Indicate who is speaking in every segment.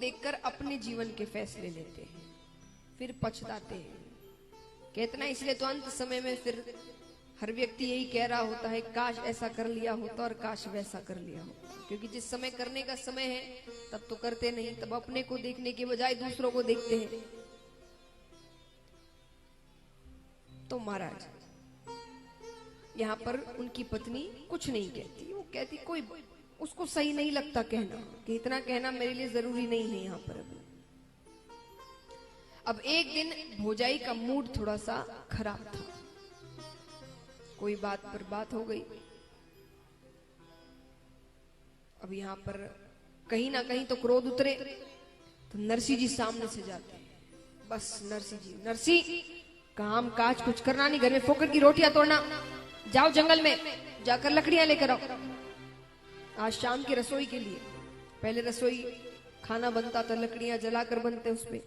Speaker 1: देखकर अपने जीवन के फैसले लेते हैं, फिर पछताते हैं। कहतना इसलिए तो अंत समय में फिर हर व्यक्ति यही कह रहा होता है, काश ऐसा कर लिया होता और काश वैसा कर लिया होता। क्योंकि जिस समय करने का समय है तब तो करते नहीं, तब अपने को देखने के बजाय दूसरों को देखते हैं। तो महाराज यहाँ पर उनकी पत्नी कुछ नहीं कहती, वो कहती कोई उसको सही नहीं लगता कहना, कि इतना कहना मेरे लिए जरूरी नहीं है यहाँ पर। अब एक दिन भोजाई का मूड थोड़ा सा खराब था, कोई बात पर बात हो गई। अब यहाँ पर कहीं ना कहीं तो क्रोध उतरे, तो नरसी जी सामने से जाते हैं। बस नरसी जी, नरसी काम काज कुछ करना नहीं, घर में फोकट की रोटियां तोड़ना, जाओ जंगल में जाकर लकड़ियां लेकर आओ आज शाम की रसोई के लिए। पहले रसोई खाना बनता था, लकड़ियां जलाकर बनते उस पे।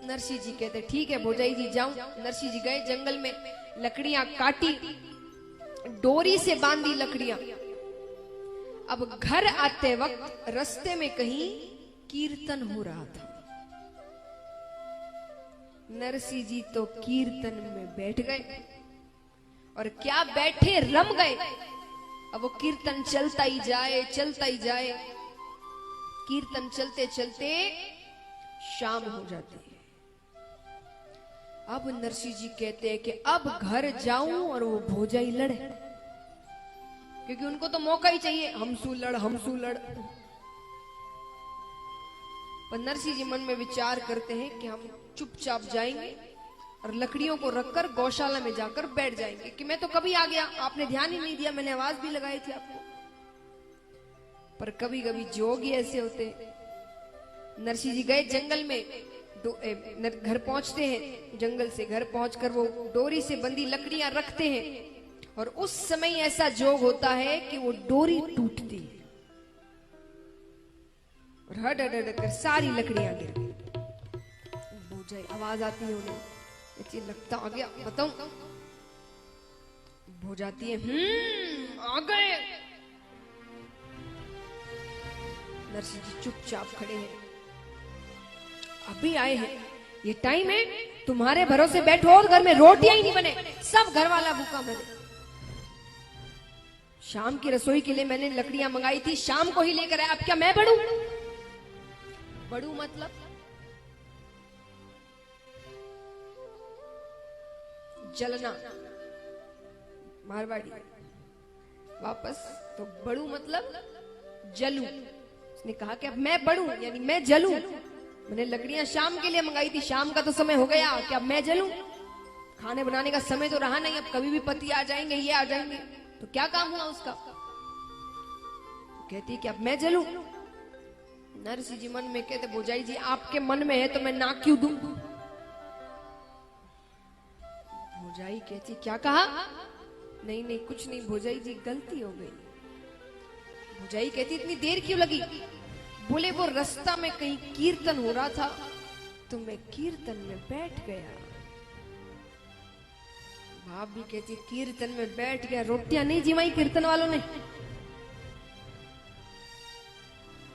Speaker 1: नरसी जी कहते ठीक है भोजाई जी जाऊं। नरसी जी गए जंगल में, लकड़ियां काटी, डोरी से बांधी लकड़ियां। अब घर आते वक्त रास्ते में कहीं कीर्तन हो रहा था। नरसी जी तो कीर्तन में बैठ गए, और क्या बैठे, रम गए। अब वो कीर्तन चलता ही जाए, चलता ही जाए। कीर्तन चलते चलते शाम हो जाती है। अब नरसी जी कहते हैं कि अब घर जाऊं और वो भोजाई लड़े, क्योंकि उनको तो मौका ही चाहिए, हमसू लड़। पर नरसी जी मन में विचार करते हैं कि हम चुपचाप जाएंगे और लकड़ियों को रखकर गौशाला में जाकर बैठ जाएंगे, कि मैं तो कभी आ गया, आपने ध्यान ही नहीं दिया, मैंने आवाज भी लगाई थी आपको। पर कभी कभी जोग ही ऐसे होते। नरसी जी गए जंगल में, घर पहुंचते हैं, जंगल से घर पहुंचकर वो डोरी से बंधी लकड़ियां रखते हैं, और उस समय ऐसा जोग होता है कि वो डोरी टूटती है और हड हड हड कर सारी लकड़ियां गिर गई। भोजाई आवाज आती है उन्हें, लगता आ गया, बताऊं। हो जाती है, आ गए। नरसी जी चुपचाप खड़े हैं, अभी आए हैं, ये टाइम है, तुम्हारे भरोसे बैठो और घर में रोटियां ही नहीं बने, सब घर वाला भूखा मरे। शाम की रसोई के लिए मैंने लकड़ियां मंगाई थी, शाम को ही लेकर आए, अब क्या मैं बढ़ू? बढ़ू मतलब जलना, मारवाड़ी वापस। तो बढ़ू मतलब जलू। उसने कहा कि अब मैं बढ़ू यानी मैं जलू। मैंने लकड़ियां शाम के लिए मंगाई थी, शाम का तो समय हो गया, कि अब मैं जलूं? खाने बनाने का समय तो रहा नहीं, अब कभी भी पति आ जाएंगे, ये आ जाएंगे, तो क्या काम हुआ उसका? कहती कि अब मैं जलूं। नरसी जी मन में कहते भोजाई जी आपके मन में है तो मैं ना क्यों दूं? भोजाई कहती क्या कहा? नहीं नहीं कुछ नहीं भोजाई जी, गलती हो गई। भोजाई कहती इतनी देर क्यों लगी? बोले वो रास्ता में कहीं कीर्तन हो रहा था तो मैं कीर्तन में बैठ गया। भाभी कहती कीर्तन में बैठ गया, रोटियां नहीं जिमाई कीर्तन वालों ने?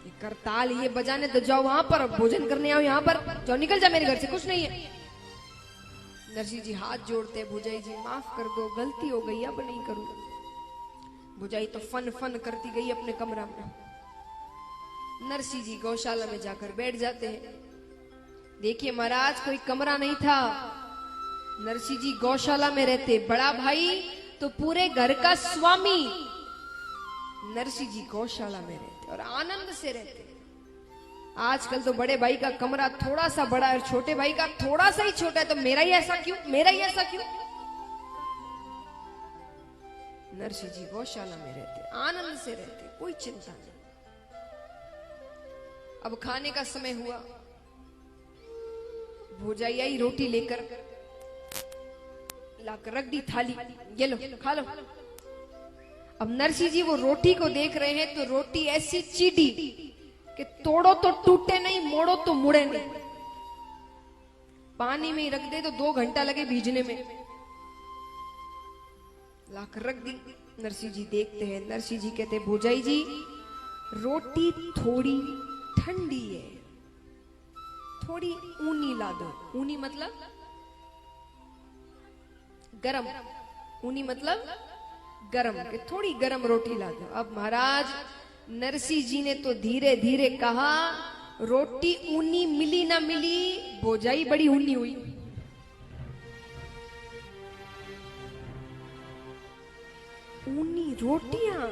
Speaker 1: ये करताल ये बजाने तो जाओ वहां पर, भोजन करने आओ यहाँ पर, जाओ निकल जा मेरे घर से, कुछ नहीं है। नरसी जी हाथ जोड़ते, भोजाई जी माफ कर दो, गलती हो गई, अब नहीं करूंगा। भोजाई तो फन फन करती गई अपने कमरा में। नरसी जी गौशाला में जाकर बैठ जाते हैं। देखिए महाराज कोई कमरा नहीं था, नरसी जी गौशाला में रहते, बड़ा भाई तो पूरे घर का स्वामी, नरसी जी गौशाला में रहते और आनंद से रहते। आजकल तो बड़े भाई का कमरा थोड़ा सा बड़ा है और छोटे भाई का थोड़ा सा ही छोटा है, तो मेरा ही ऐसा क्यों, मेरा ही ऐसा क्यों? नरसी जी गौशाला में रहते, आनंद से रहते, कोई चिंता नहीं। अब खाने का समय हुआ, भोजाई आई रोटी लेकर, लाकर रख दी थाली, ये लो खा लो। अब नरसी जी वो रोटी को देख रहे हैं तो रोटी ऐसी चीटी कि तोड़ो तो टूटे नहीं, मोड़ो तो मुड़े नहीं। पानी में ही रख दे तो 2 घंटा लगे भीजने में, लाकर रख दी। नरसी जी देखते हैं, नरसी जी कहते भोजाई जी रोटी थोड़ी ठंडी है, थोड़ी ऊनी ला दो। ऊनी मतलब गरम, ऊनी मतलब गरम, कि थोड़ी गरम रोटी ला दो। अब महाराज नरसिंह जी ने तो धीरे धीरे कहा, रोटी ऊनी मिली ना मिली, भोजाई बड़ी ऊनी हुई। ऊनी रोटियां,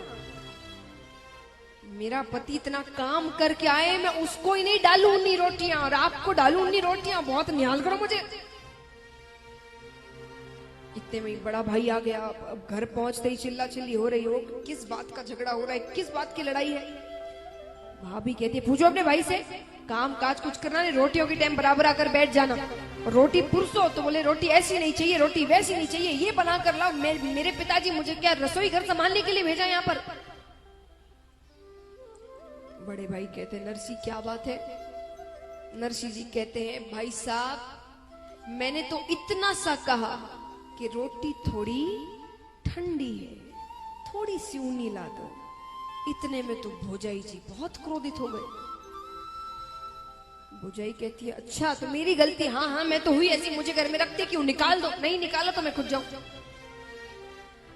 Speaker 1: मेरा पति इतना काम करके आए, मैं उसको ही नहीं डालू ऊनी रोटियां और आपको डालू ऊनी रोटियां, बहुत न्याल करो मुझे। इतने में बड़ा भाई आ गया। अब घर पहुंचते ही चिल्ला चिल्ली हो रही हो, किस बात का झगड़ा हो रहा है, किस बात की लड़ाई है। भाभी कहती है, पूछो अपने भाई से, काम काज कुछ करना नहीं, रोटियों की टाइम बराबर आकर बैठ जाना। रोटी पुरसो तो बोले रोटी ऐसी नहीं चाहिए, रोटी वैसी नहीं चाहिए, ये बना कर लाओ। मेरे पिताजी मुझे क्या रसोई घर संभालने के लिए भेजा यहाँ पर। बड़े भाई कहते हैं, नरसिंह क्या बात है। नरसिंह जी कहते हैं, भाई साहब मैंने तो इतना सा कहा कि रोटी थोड़ी ठंडी है, थोड़ी सी ऊनी ला दो। इतने में तो भोजाई जी बहुत क्रोधित हो गए। भोजाई कहती है, अच्छा तो मेरी गलती, हाँ हाँ मैं तो हुई ऐसी, मुझे घर में रखते क्यों, निकाल दो। नहीं निकाला तो मैं खुद जाऊं।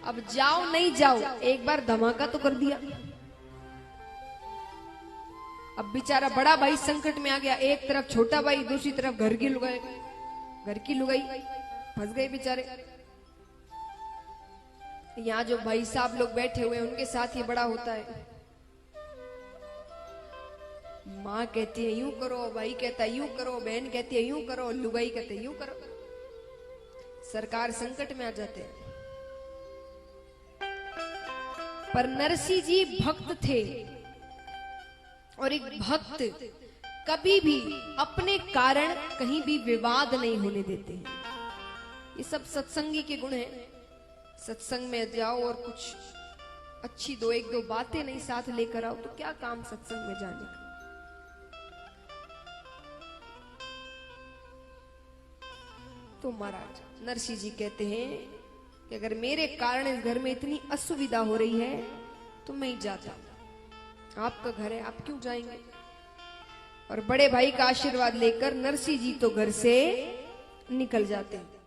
Speaker 1: अब जाओ नहीं जाओ, एक बार धमाका तो कर दिया। अब बेचारा बड़ा भाई संकट में आ गया, एक तरफ छोटा भाई, दूसरी तरफ घर की लुगाई, फंस गए बेचारे। यहाँ जो भाई साहब लोग बैठे हुए हैं उनके साथ ये बड़ा होता है। माँ कहती है यूं करो, भाई कहता है यूं करो, बहन कहती है यूं करो, लुगाई कहते हैं यूं करो। सरकार संकट में आ जाते हैं। पर नरसिंह जी भक्त थे, और एक भक्त कभी भी अपने कारण कहीं भी विवाद नहीं होने देते हैं। ये सब सत्संगी के गुण हैं। सत्संग में जाओ और कुछ अच्छी एक दो बातें नहीं साथ लेकर आओ तो क्या काम सत्संग में जाने का। तो महाराज नरसिंह जी कहते हैं कि अगर मेरे कारण इस घर में इतनी असुविधा हो रही है तो मैं ही जाता, आपका घर है, आप क्यों जाएंगे। और बड़े भाई का आशीर्वाद लेकर नरसिंह जी तो घर से निकल जाते हैं।